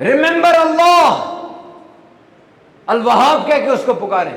Remember اللہ، الوہاب کہہ کے اس کو پکاریں،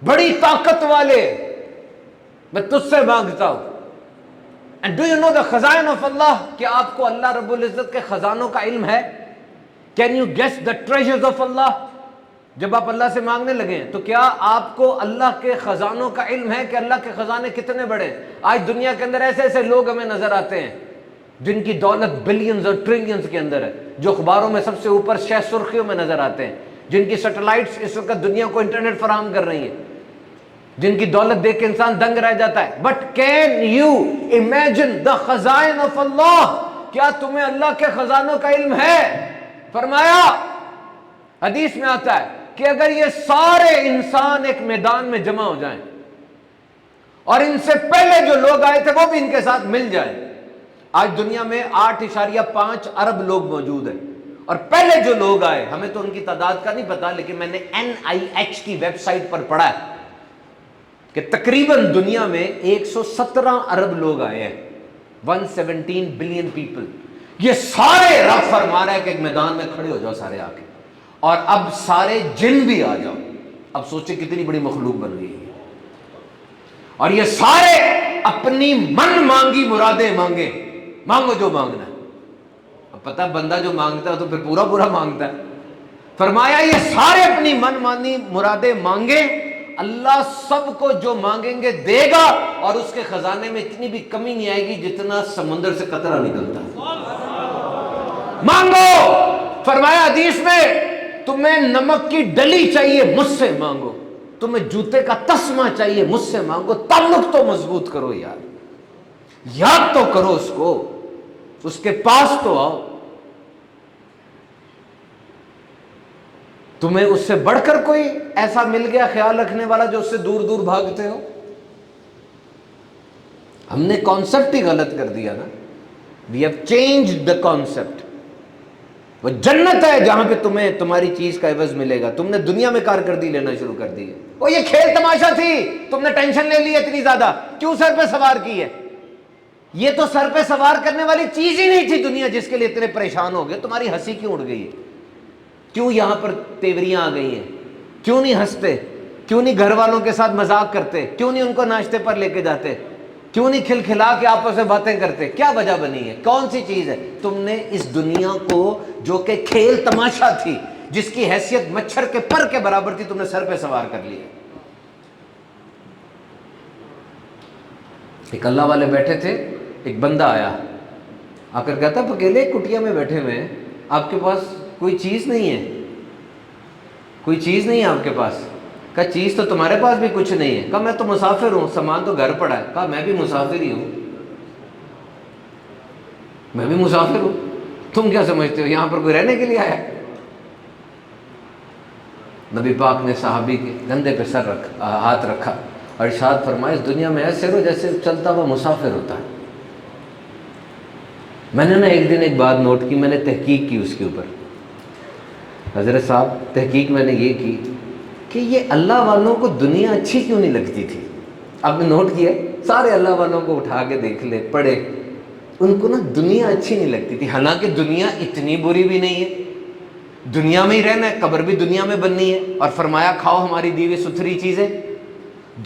بڑی طاقت والے، میں تجھ سے مانگتا ہوں۔ And do you know the Khazain of اللہ؟ کہ آپ کو اللہ رب العزت کے خزانوں کا علم ہے؟ Can you guess the treasures of اللہ؟ جب آپ اللہ سے مانگنے لگے ہیں تو کیا آپ کو اللہ کے خزانوں کا علم ہے کہ اللہ کے خزانے کتنے بڑے ہیں؟ آج دنیا کے اندر ایسے ایسے لوگ ہمیں نظر آتے ہیں جن کی دولت بلینز اور ٹریلینز کے اندر ہے، جو اخباروں میں سب سے اوپر شہ سرخیوں میں نظر آتے ہیں، جن کی سیٹلائٹس اس وقت دنیا کو انٹرنیٹ فراہم کر رہی ہیں، جن کی دولت دیکھ کے انسان دنگ رہ جاتا ہے۔ But can you imagine the خزائن آف اللہ؟ کیا تمہیں اللہ کے خزانوں کا علم ہے؟ فرمایا، حدیث میں آتا ہے کہ اگر یہ سارے انسان ایک میدان میں جمع ہو جائیں اور ان سے پہلے جو لوگ آئے تھے وہ بھی ان کے ساتھ مل جائیں، آج دنیا میں 8.5 ارب لوگ موجود ہیں، اور پہلے جو لوگ آئے، ہمیں تو ان کی تعداد کا نہیں پتا، لیکن میں نے NIH کی ویب سائٹ پر پڑھا ہے کہ تقریباً دنیا میں 117 ارب لوگ آئے ہیں، 117 بلین پیپل۔ یہ سارے رب فرما رہا ہے کہ ایک میدان میں کھڑے ہو جاؤ سارے آ کے، اور اب سارے جن بھی آ جاؤ۔ اب سوچیں کتنی بڑی مخلوق بن گئی ہے، اور یہ سارے اپنی من مانگی مرادیں مانگے، مانگو جو مانگنا ہے۔ اب پتہ بندہ جو مانگتا ہے تو پھر پورا پورا مانگتا ہے۔ فرمایا یہ سارے اپنی من مانی مرادیں مانگے، اللہ سب کو جو مانگیں گے دے گا، اور اس کے خزانے میں اتنی بھی کمی نہیں آئے گی جتنا سمندر سے قطرہ نکلتا ہے۔ مانگو، فرمایا حدیث میں، تمہیں نمک کی ڈلی چاہیے مجھ سے مانگو، تمہیں جوتے کا تسمہ چاہیے مجھ سے مانگو، تعلق تو مضبوط کرو یار، یاد تو کرو اس کو، اس کے پاس تو آؤ۔ تمہیں اس سے بڑھ کر کوئی ایسا مل گیا خیال رکھنے والا جو اس سے دور دور بھاگتے ہو؟ ہم نے کانسیپٹ ہی غلط کر دیا نا، we have changed the concept. وہ جنت ہے جہاں پہ تمہیں تمہاری چیز کا عوض ملے گا، تم نے دنیا میں کارکردگی لینا شروع کر دی ہے۔ وہ یہ کھیل تماشا تھی، تم نے ٹینشن لے لی اتنی زیادہ، کیوں سر پہ سوار کی ہے؟ یہ تو سر پہ سوار کرنے والی چیز ہی نہیں تھی دنیا، جس کے لیے اتنے پریشان ہو گئے۔ تمہاری ہنسی کیوں اڑ گئی ہے؟ کیوں یہاں پر تیوریاں آ گئی ہیں؟ کیوں نہیں ہنستے؟ کیوں نہیں گھر والوں کے ساتھ مذاق کرتے؟ کیوں نہیں ان کو ناشتے پر لے کے جاتے؟ کیوں نہیں کھلکھلا کے آپس میں باتیں کرتے؟ کیا وجہ بنی ہے؟ کون سی چیز ہے؟ تم نے اس دنیا کو جو کہ کھیل تماشا تھی، جس کی حیثیت مچھر کے پر کے برابر تھی، تم نے سر پہ سوار کر لیا۔ ایک اللہ والے بیٹھے تھے، ایک بندہ آیا، آ کر کہتا اکیلے کٹیا میں بیٹھے ہوئے ہیں، آپ کے پاس کوئی چیز نہیں ہے؟ کوئی چیز نہیں ہے آپ کے پاس؟ کہا چیز تو تمہارے پاس بھی کچھ نہیں ہے۔ کہا میں تو مسافر ہوں، سامان تو گھر پڑا ہے۔ کہا میں بھی مسافر ہی ہوں، میں بھی مسافر ہوں، تم کیا سمجھتے ہو یہاں پر کوئی رہنے کے لیے آیا؟ نبی پاک نے صحابی کے کندھے پہ ہاتھ رکھا اور ارشاد فرمایا، اس دنیا میں ایسے رہو جیسے چلتا ہوا مسافر ہوتا ہے۔ میں نے نا ایک دن ایک بات نوٹ کی، میں نے تحقیق کی اس کے اوپر۔ حضرت صاحب تحقیق میں نے یہ کی کہ یہ اللہ والوں کو دنیا اچھی کیوں نہیں لگتی تھی؟ آپ نے نوٹ کیا؟ سارے اللہ والوں کو اٹھا کے دیکھ لے، پڑھے، ان کو نا دنیا اچھی نہیں لگتی تھی، حالانکہ دنیا اتنی بری بھی نہیں ہے، دنیا میں ہی رہنا ہے، قبر بھی دنیا میں بننی ہے، اور فرمایا کھاؤ ہماری دی ہوئی ستھری چیزیں۔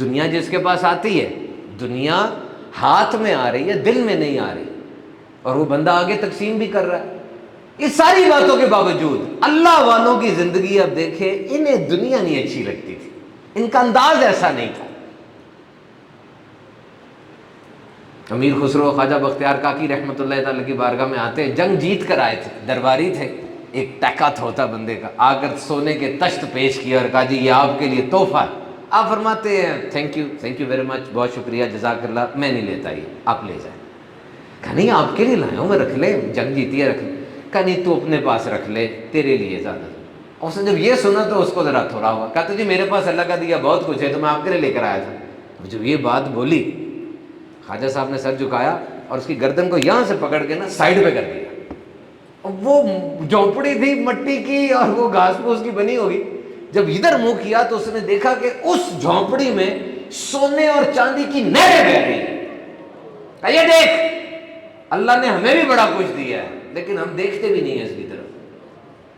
دنیا جس کے پاس آتی ہے، دنیا ہاتھ میں آ رہی ہے، دل میں نہیں آ رہی، اور وہ بندہ آگے تقسیم بھی کر رہا ہے۔ اس ساری باتوں کے باوجود اللہ والوں کی زندگی اب دیکھیں، انہیں دنیا نہیں اچھی لگتی تھی، ان کا انداز ایسا نہیں تھا۔ امیر خسرو خواجہ بختیار کاکی رحمۃ اللہ تعالی کی بارگاہ میں آتے، جنگ جیت کر آئے تھے، درباری تھے، ایک ٹیکا ہوتا بندے کا، آ کر سونے کے تشت پیش کیا اور کہا جی یہ آپ کے لیے تحفہ ہے۔ آپ فرماتے ہیں تھینک یو ویری مچ، بہت شکریہ، جزاک اللہ، میں نہیں لیتا، یہ آپ لے جائیں۔ کہا نہیں آپ کے لیے لایا ہوں میں، رکھ لے، جنگ جیتی ہے رکھ لے۔ کہا نہیں تو اپنے پاس رکھ لے، تیرے لیے زیادہ۔ اس نے جب یہ سنا تو اس کو ذرا تھوڑا ہوا، کہا تو جی میرے پاس اللہ کا دیا بہت کچھ ہے، تو میں آپ کے لیے لے کر آیا تھا۔ جب یہ بات بولی، خواجہ صاحب نے سر جھکایا اور اس کی گردن کو یہاں سے پکڑ کے نا سائڈ پہ کر دیا۔ وہ جھونپڑی تھی مٹی کی اور وہ گھاس پھوس کی بنی ہوگی، جب ادھر منہ کیا تو اس نے دیکھا کہ اس جھونپڑی میں سونے اور چاندی کی نہریں بہہ رہی ہیں۔ یہ دیکھ، اللہ نے ہمیں بھی بڑا کچھ دیا ہے، لیکن ہم دیکھتے بھی نہیں ہیں اس کی طرف۔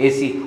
AC,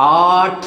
8